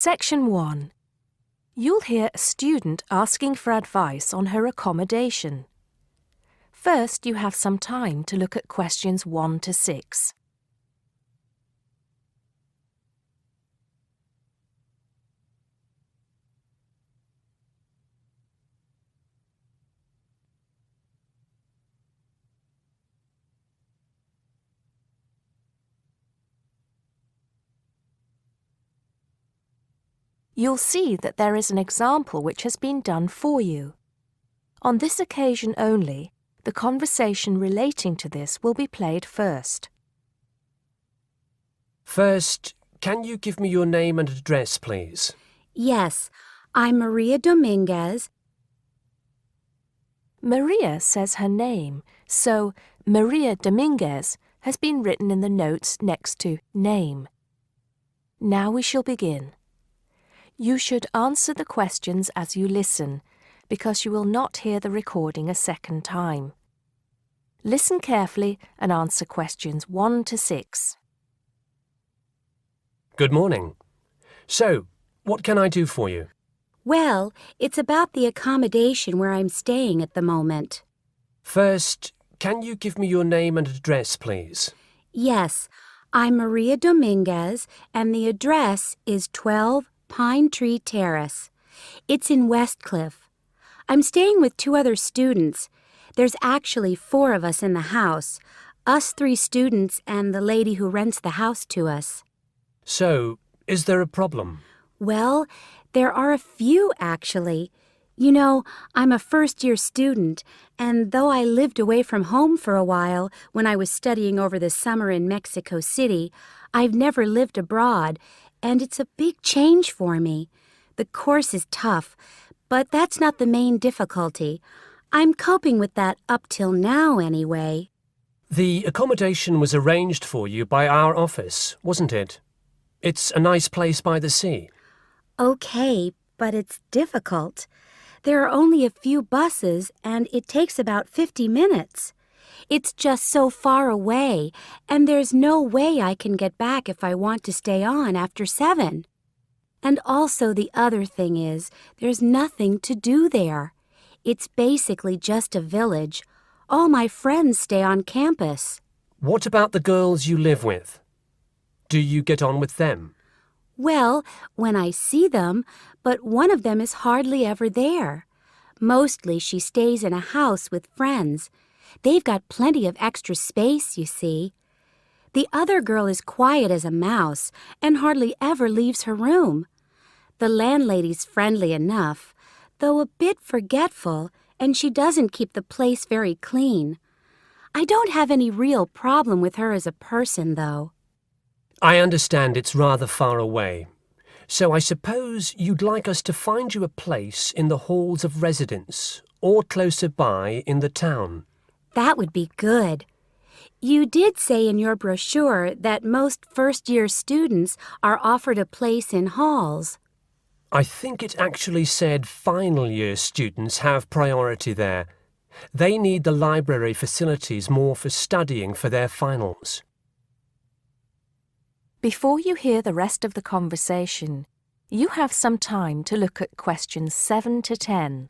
Section 1. You'll hear a student asking for advice on her accommodation. First, you have some time to look at questions 1 to 6. You'll see that there is an example which has been done for you. On this occasion only, the conversation relating to this will be played first. First, can you give me your name and address, please? Yes, I'm Maria Dominguez. Maria says her name, so Maria Dominguez has been written in the notes next to name. Now we shall begin. You should answer the questions as you listen, because you will not hear the recording a second time. Listen carefully and answer questions 1 to 6. Good morning. So, what can I do for you? Well, it's about the accommodation where I'm staying at the moment. First, can you give me your name and address, please? Yes, I'm Maria Dominguez, and the address is 12 Pine Tree Terrace. It's in Westcliff. I'm staying with 2 other students. There's actually 4 of us in the house, us 3 students and the lady who rents the house to us. So, is there a problem? Well, there are a few, actually. You know, I'm a first-year student, and though I lived away from home for a while when I was studying over the summer in Mexico City, I've never lived abroad, and it's a big change for me. The course is tough, but that's not the main difficulty. I'm coping with that up till now, anyway. The accommodation was arranged for you by our office, wasn't it? It's a nice place by the sea. Okay, but it's difficult. There are only a few buses, and it takes about 50 minutes. It's just so far away, and there's no way I can get back if I want to stay on after 7. And also the other thing is, there's nothing to do there. It's basically just a village. All my friends stay on campus. What about the girls you live with? Do you get on with them? Well, when I see them, but one of them is hardly ever there. Mostly she stays in a house with friends. They've got plenty of extra space, you see. The other girl is quiet as a mouse and hardly ever leaves her room. The landlady's friendly enough, though a bit forgetful, and she doesn't keep the place very clean. I don't have any real problem with her as a person, though. I understand it's rather far away, so I suppose you'd like us to find you a place in the halls of residence or closer by in the town. That would be good. You did say in your brochure that most first-year students are offered a place in halls. I think it actually said final-year students have priority there. They need the library facilities more for studying for their finals. Before you hear the rest of the conversation, you have some time to look at questions 7 to 10.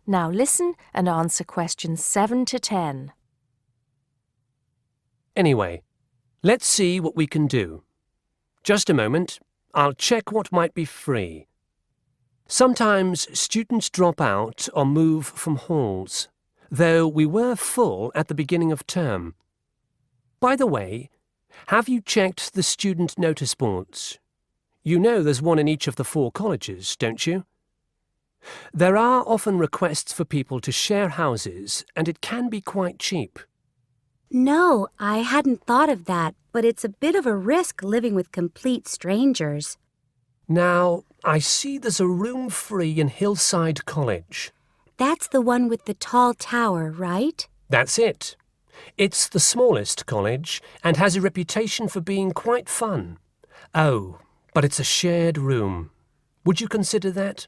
Now listen and answer questions 7 to 10. Anyway, let's see what we can do. Just a moment, I'll check what might be free. Sometimes students drop out or move from halls, though we were full at the beginning of term. By the way, have you checked the student notice boards? You know there's one in each of the 4 colleges, don't you? There are often requests for people to share houses, and it can be quite cheap. No, I hadn't thought of that, but it's a bit of a risk living with complete strangers. Now, I see there's a room free in Hillside College. That's the one with the tall tower, right? That's it. It's the smallest college and has a reputation for being quite fun. Oh, but it's a shared room. Would you consider that?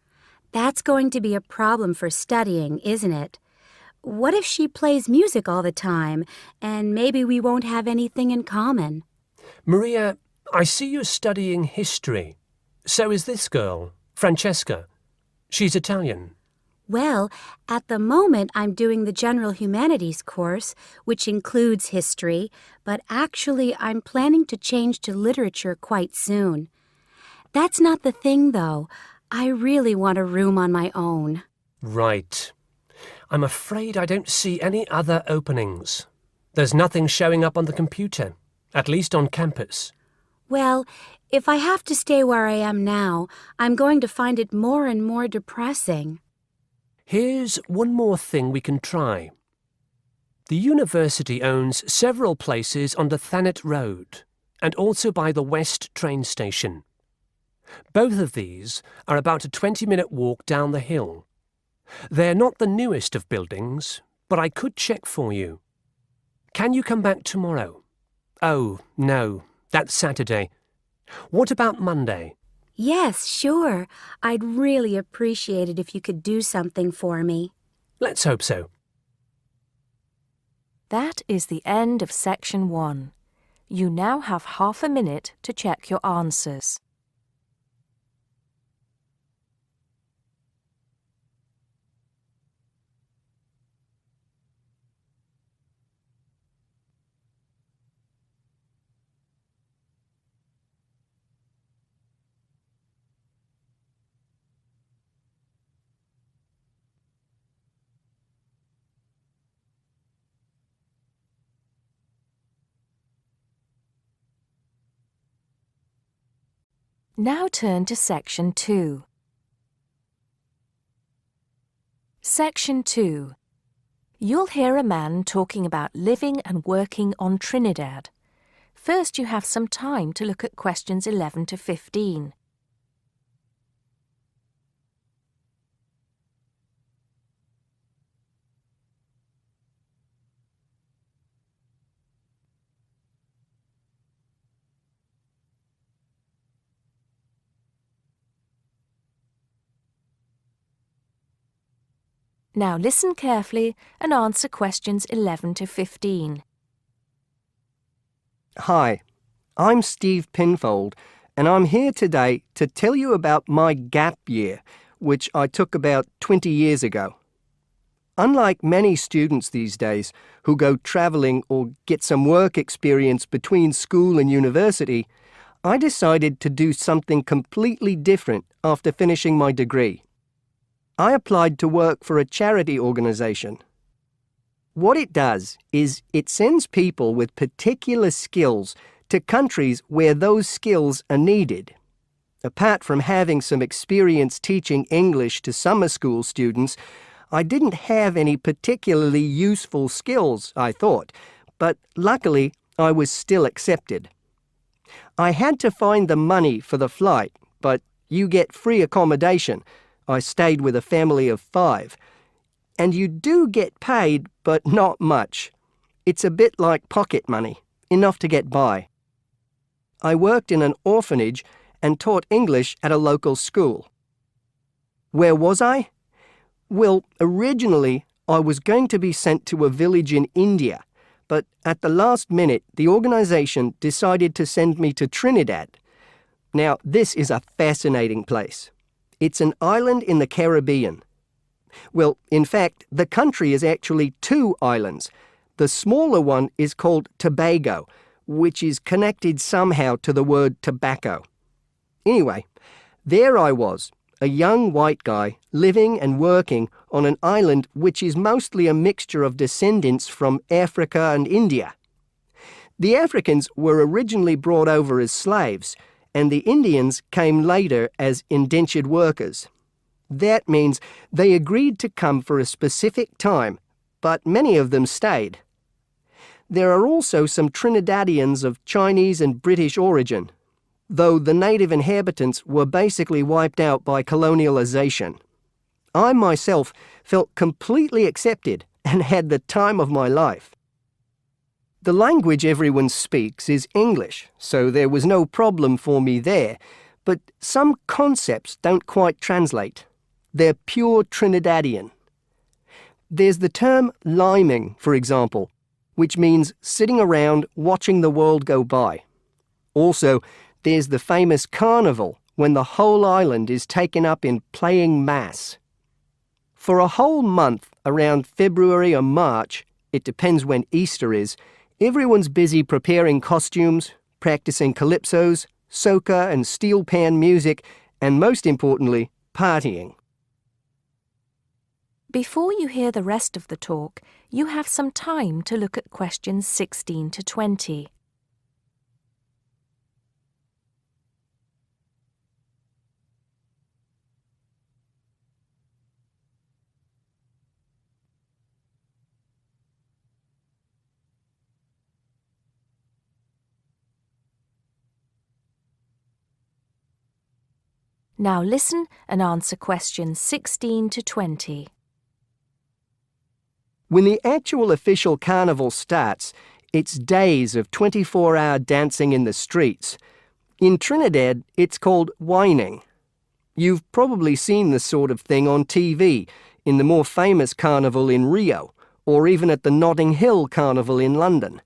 That's going to be a problem for studying, isn't it? What if she plays music all the time, and maybe we won't have anything in common? Maria, I see you're studying history. So is this girl, Francesca. She's Italian. Well, at the moment I'm doing the General Humanities course, which includes history, but actually I'm planning to change to literature quite soon. That's not the thing, though. I really want a room on my own. Right. I'm afraid I don't see any other openings. There's nothing showing up on the computer, at least on campus. Well, if I have to stay where I am now, I'm going to find it more and more depressing. Here's one more thing we can try. The university owns several places on the Thanet Road and also by the West train station. Both of these are about a 20-minute walk down the hill. They're not the newest of buildings, but I could check for you. Can you come back tomorrow? Oh, no, that's Saturday. What about Monday? Yes, sure. I'd really appreciate it if you could do something for me. Let's hope so. That is the end of section 1. You now have half a minute to check your answers. Now turn to Section 2. Section 2. You'll hear a man talking about living and working on Trinidad. First, you have some time to look at questions 11 to 15. Now listen carefully and answer questions 11 to 15. Hi, I'm Steve Pinfold, and I'm here today to tell you about my gap year, which I took about 20 years ago. Unlike many students these days who go travelling or get some work experience between school and university, I decided to do something completely different after finishing my degree. I applied to work for a charity organisation. What it does is it sends people with particular skills to countries where those skills are needed. Apart from having some experience teaching English to summer school students, I didn't have any particularly useful skills, I thought, but luckily I was still accepted. I had to find the money for the flight, but you get free accommodation. I stayed with a family of 5. And you do get paid, but not much. It's a bit like pocket money, enough to get by. I worked in an orphanage and taught English at a local school. Where was I? Well, originally I was going to be sent to a village in India, but at the last minute the organisation decided to send me to Trinidad. Now, this is a fascinating place. It's an island in the Caribbean. Well, in fact, the country is actually 2 islands. The smaller one is called Tobago, which is connected somehow to the word tobacco. Anyway, there I was, a young white guy living and working on an island which is mostly a mixture of descendants from Africa and India. The Africans were originally brought over as slaves, and the Indians came later as indentured workers. That means they agreed to come for a specific time, but many of them stayed. There are also some Trinidadians of Chinese and British origin, though the native inhabitants were basically wiped out by colonialization. I myself felt completely accepted and had the time of my life. The language everyone speaks is English, so there was no problem for me there, but some concepts don't quite translate. They're pure Trinidadian. There's the term liming, for example, which means sitting around watching the world go by. Also, there's the famous carnival, when the whole island is taken up in playing mass. For a whole month, around February or March, it depends when Easter is, everyone's busy preparing costumes, practicing calypsos, soca and steel pan music, and most importantly, partying. Before you hear the rest of the talk, you have some time to look at questions 16 to 20. Now listen and answer questions 16 to 20. When the actual official carnival starts, it's days of 24-hour dancing in the streets. In Trinidad, it's called whining. You've probably seen this sort of thing on TV, in the more famous carnival in Rio, or even at the Notting Hill Carnival in London.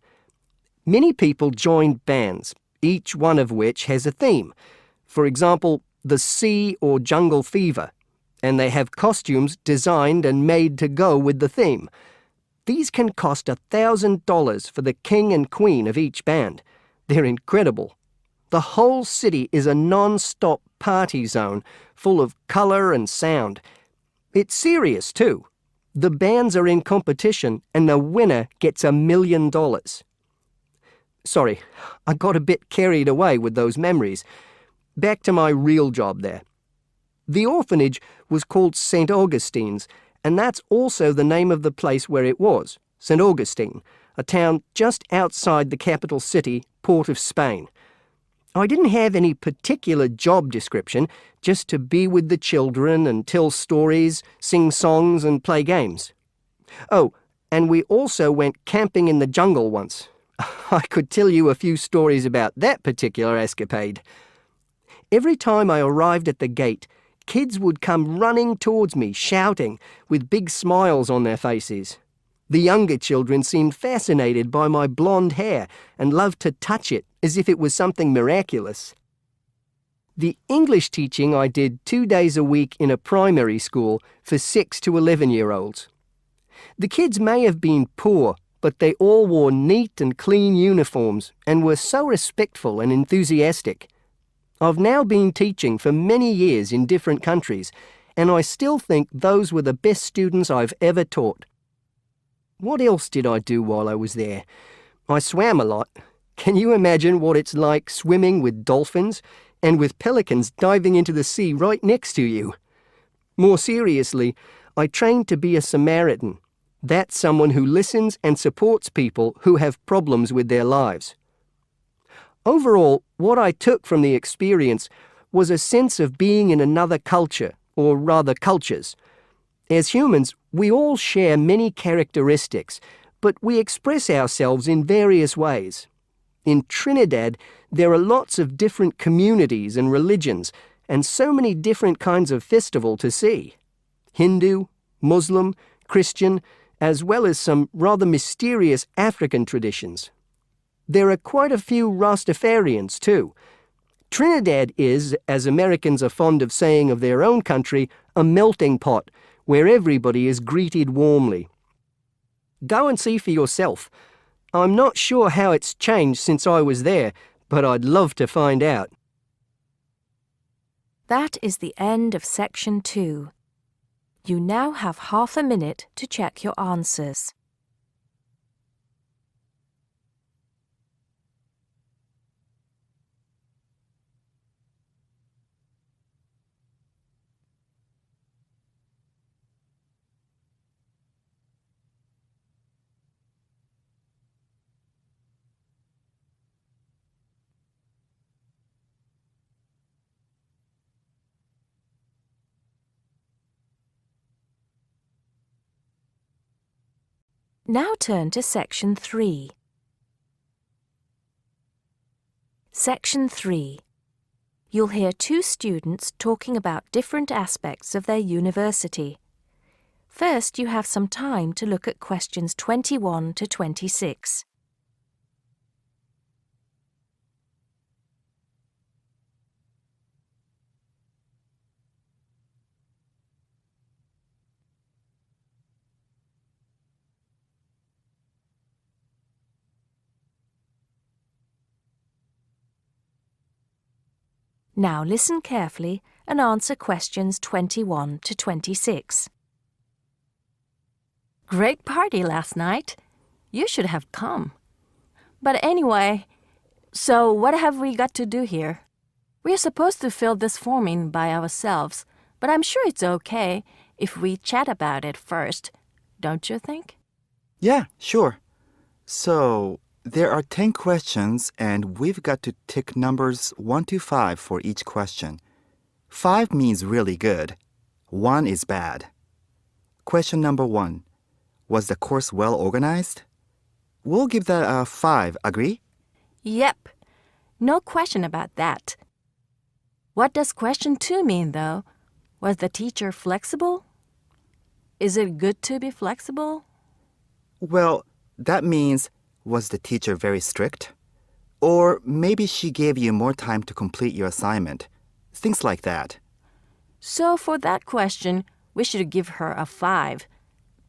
Many people join bands, each one of which has a theme. For example, the Sea or Jungle Fever, and they have costumes designed and made to go with the theme. These can cost $1,000 for the king and queen of each band. They're incredible. The whole city is a non-stop party zone, full of colour and sound. It's serious too. The bands are in competition and the winner gets $1 million. Sorry, I got a bit carried away with those memories. Back to my real job there. The orphanage was called St. Augustine's, and that's also the name of the place where it was, St. Augustine, a town just outside the capital city, Port of Spain. I didn't have any particular job description, just to be with the children and tell stories, sing songs and play games. Oh, and we also went camping in the jungle once. I could tell you a few stories about that particular escapade. Every time I arrived at the gate, kids would come running towards me, shouting, with big smiles on their faces. The younger children seemed fascinated by my blonde hair and loved to touch it as if it was something miraculous. The English teaching I did 2 days a week in a primary school for 6 to 11-year-olds. The kids may have been poor, but they all wore neat and clean uniforms and were so respectful and enthusiastic. I've now been teaching for many years in different countries, and I still think those were the best students I've ever taught. What else did I do while I was there? I swam a lot. Can you imagine what it's like swimming with dolphins and with pelicans diving into the sea right next to you? More seriously, I trained to be a Samaritan. That's someone who listens and supports people who have problems with their lives. Overall, what I took from the experience was a sense of being in another culture, or rather cultures. As humans, we all share many characteristics, but we express ourselves in various ways. In Trinidad, there are lots of different communities and religions, and so many different kinds of festival to see. Hindu, Muslim, Christian, as well as some rather mysterious African traditions. There are quite a few Rastafarians too. Trinidad is, as Americans are fond of saying of their own country, a melting pot where everybody is greeted warmly. Go and see for yourself. I'm not sure how it's changed since I was there, but I'd love to find out. That is the end of section 2. You now have half a minute to check your answers. Now turn to section 3. Section 3. You'll hear two students talking about different aspects of their university. First, you have some time to look at questions 21 to 26. Now listen carefully and answer questions 21 to 26. Great party last night. You should have come. But anyway, so what have we got to do here? We're supposed to fill this form in by ourselves, but I'm sure it's okay if we chat about it first, don't you think? Yeah, sure. So, there are 10 questions and we've got to tick numbers 1 to 5 for each question. 5 means really good. 1 is bad. Question number 1. Was the course well organized? We'll give that a 5, agree? Yep. No question about that. What does question 2 mean, though? Was the teacher flexible? Is it good to be flexible? Well, that means, was the teacher very strict? Or maybe she gave you more time to complete your assignment. Things like that. So for that question, we should give her a 5.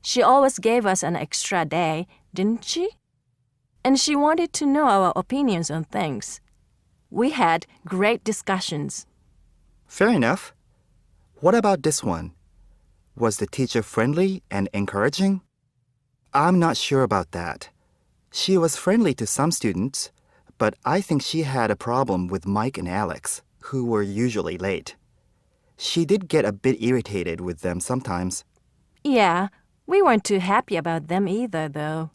She always gave us an extra day, didn't she? And she wanted to know our opinions on things. We had great discussions. Fair enough. What about this one? Was the teacher friendly and encouraging? I'm not sure about that. She was friendly to some students, but I think she had a problem with Mike and Alex, who were usually late. She did get a bit irritated with them sometimes. Yeah, we weren't too happy about them either, though.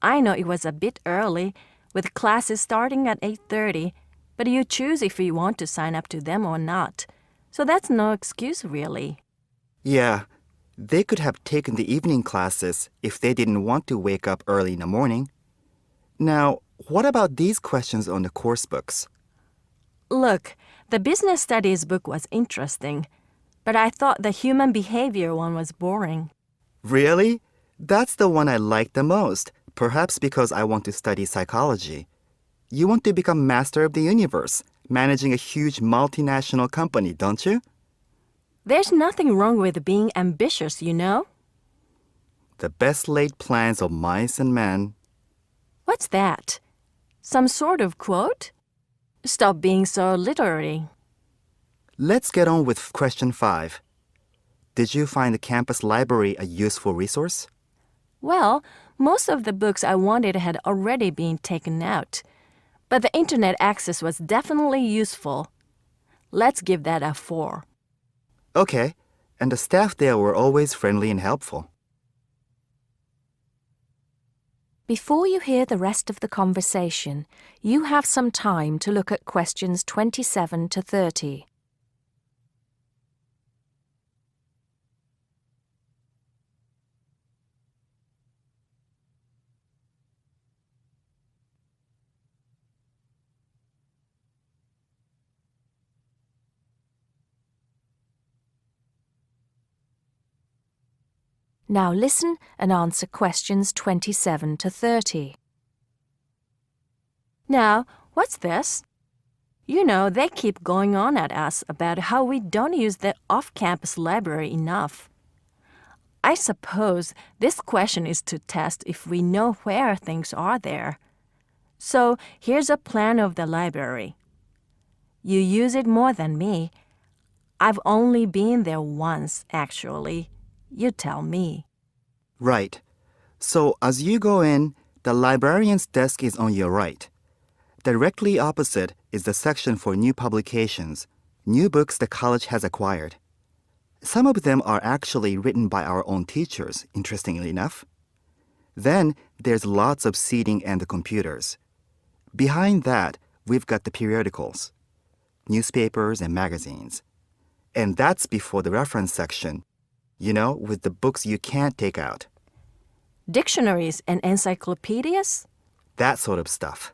I know it was a bit early, with classes starting at 8:30, but you choose if you want to sign up to them or not. So that's no excuse, really. Yeah, they could have taken the evening classes if they didn't want to wake up early in the morning. Now, what about these questions on the course books? Look, the business studies book was interesting, but I thought the human behavior one was boring. Really? That's the one I like the most, perhaps because I want to study psychology. You want to become master of the universe, managing a huge multinational company, don't you? There's nothing wrong with being ambitious, you know? The best laid plans of mice and men. What's that? Some sort of quote? Stop being so literary. Let's get on with question 5. Did you find the campus library a useful resource? Well, most of the books I wanted had already been taken out, but the internet access was definitely useful. Let's give that a 4. Okay, and the staff there were always friendly and helpful. Before you hear the rest of the conversation, you have some time to look at questions 27 to 30. Now listen and answer questions 27 to 30. Now, what's this? You know, they keep going on at us about how we don't use the off-campus library enough. I suppose this question is to test if we know where things are there. So here's a plan of the library. You use it more than me. I've only been there once, actually. You tell me. Right. So as you go in, the librarian's desk is on your right. Directly opposite is the section for new publications, new books the college has acquired. Some of them are actually written by our own teachers, interestingly enough. Then there's lots of seating and the computers. Behind that, we've got the periodicals, newspapers and magazines. And that's before the reference section, you know, with the books you can't take out. Dictionaries and encyclopedias? That sort of stuff.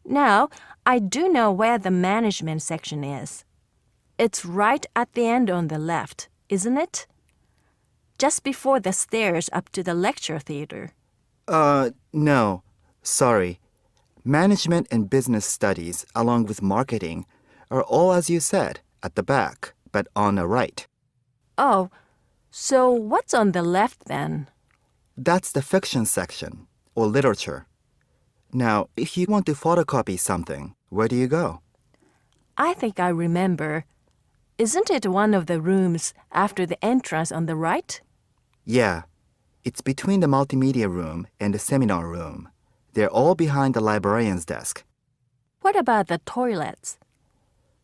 Now, I do know where the management section is. It's right at the end on the left, isn't it? Just before the stairs up to the lecture theater. No. Sorry. Management and business studies, along with marketing, are all, as you said, at the back, but on the right. Oh, so what's on the left then? That's the fiction section, or literature. Now, if you want to photocopy something, where do you go? I think I remember. Isn't it one of the rooms after the entrance on the right? Yeah. It's between the multimedia room and the seminar room. They're all behind the librarian's desk. What about the toilets?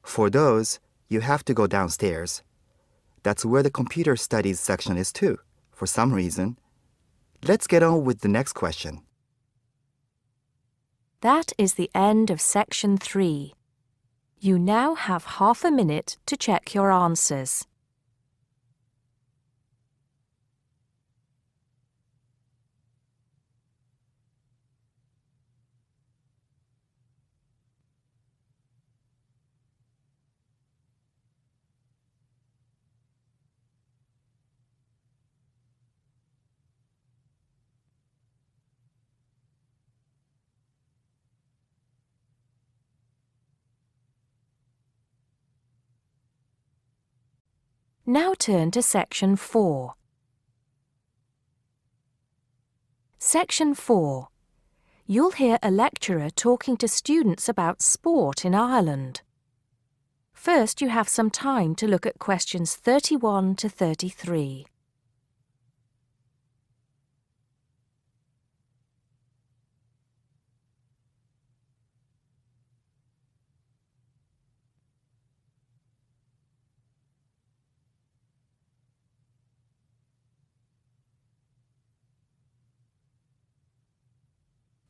For those, you have to go downstairs. That's where the computer studies section is too, for some reason. Let's get on with the next question. That is the end of section 3. You now have half a minute to check your answers. Now turn to section 4. Section 4. You'll hear a lecturer talking to students about sport in Ireland. First, you have some time to look at questions 31 to 33.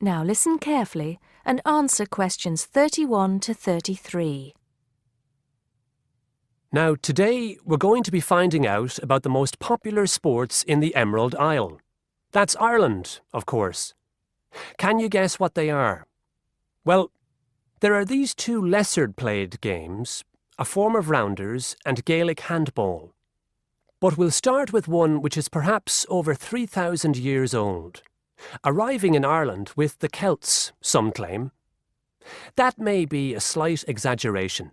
Now listen carefully and answer questions 31 to 33. Now, today we're going to be finding out about the most popular sports in the Emerald Isle. That's Ireland, of course. Can you guess what they are? Well, there are these two lesser-played games, a form of rounders and Gaelic handball. But we'll start with one which is perhaps over 3,000 years old, arriving in Ireland with the Celts, some claim. That may be a slight exaggeration,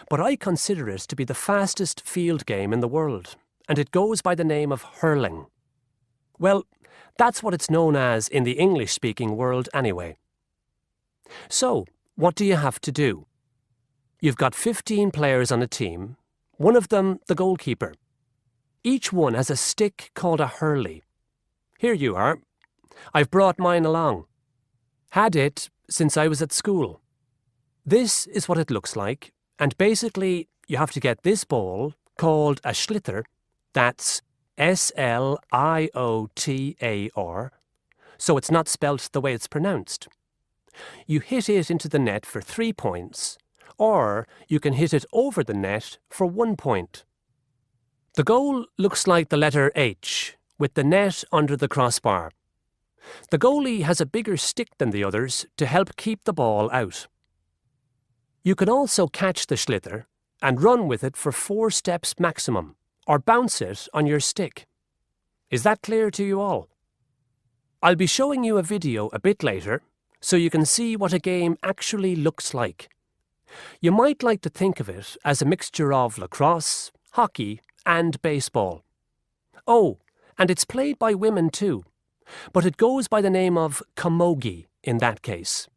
but I consider it to be the fastest field game in the world, and it goes by the name of hurling. Well, that's what it's known as in the English-speaking world anyway. So, what do you have to do? You've got 15 players on a team, one of them the goalkeeper. Each one has a stick called a hurley. Here you are. I've brought mine along. Had it since I was at school. This is what it looks like, and basically you have to get this ball, called a sliotar, that's S-L-I-O-T-A-R, so it's not spelt the way it's pronounced. You hit it into the net for 3 points, or you can hit it over the net for 1 point. The goal looks like the letter H, with the net under the crossbar. The goalie has a bigger stick than the others to help keep the ball out. You can also catch the sliotar and run with it for 4 steps maximum, or bounce it on your stick. Is that clear to you all? I'll be showing you a video a bit later, so you can see what a game actually looks like. You might like to think of it as a mixture of lacrosse, hockey, and baseball. Oh, and it's played by women too, but it goes by the name of camogie in that case.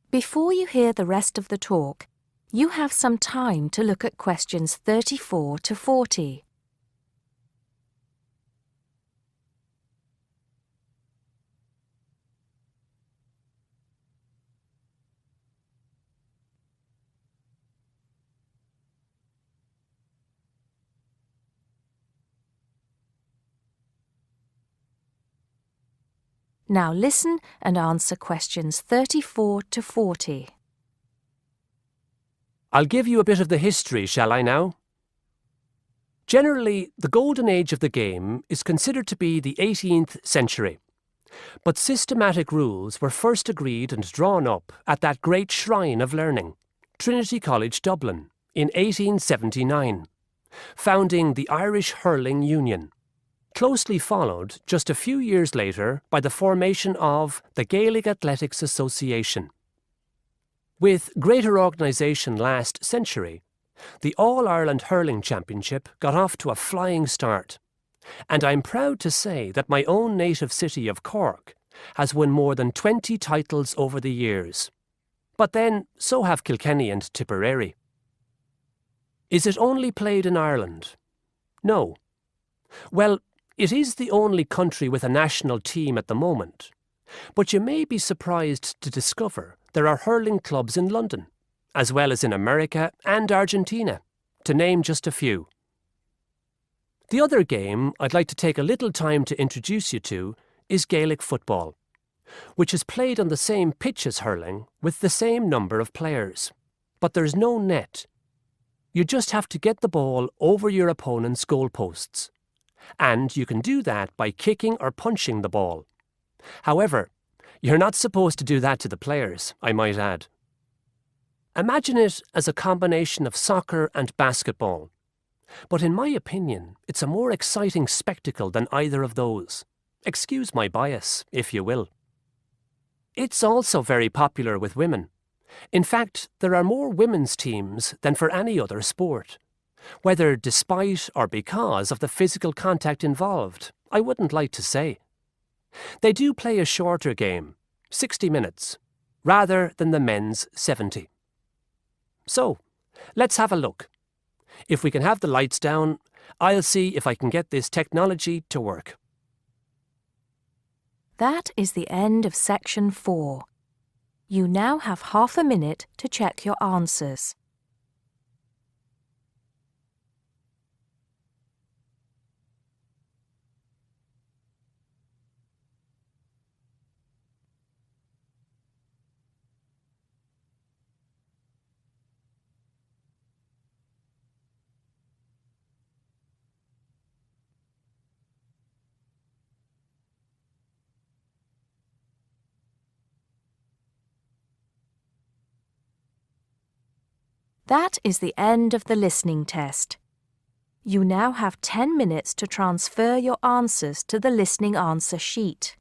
Before you hear the rest of the talk, you have some time to look at questions 34 to 40. Now listen and answer questions 34 to 40. I'll give you a bit of the history, shall I now? Generally, the golden age of the game is considered to be the 18th century. But systematic rules were first agreed and drawn up at that great shrine of learning, Trinity College Dublin, in 1879, founding the Irish Hurling Union, closely followed just a few years later by the formation of the Gaelic Athletics Association. With greater organisation last century, the All-Ireland Hurling Championship got off to a flying start, and I'm proud to say that my own native city of Cork has won more than 20 titles over the years. But then, so have Kilkenny and Tipperary. Is it only played in Ireland? No. Well, it is the only country with a national team at the moment, but you may be surprised to discover there are hurling clubs in London, as well as in America and Argentina, to name just a few. The other game I'd like to take a little time to introduce you to is Gaelic football, which is played on the same pitch as hurling with the same number of players, but there's no net. You just have to get the ball over your opponent's goalposts, and you can do that by kicking or punching the ball. However, you're not supposed to do that to the players, I might add. Imagine it as a combination of soccer and basketball, but in my opinion, it's a more exciting spectacle than either of those. Excuse my bias, if you will. It's also very popular with women. In fact, there are more women's teams than for any other sport. Whether despite or because of the physical contact involved, I wouldn't like to say. They do play a shorter game, 60 minutes, rather than the men's 70. So, let's have a look. If we can have the lights down, I'll see if I can get this technology to work. That is the end of section 4. You now have half a minute to check your answers. That is the end of the listening test. You now have 10 minutes to transfer your answers to the listening answer sheet.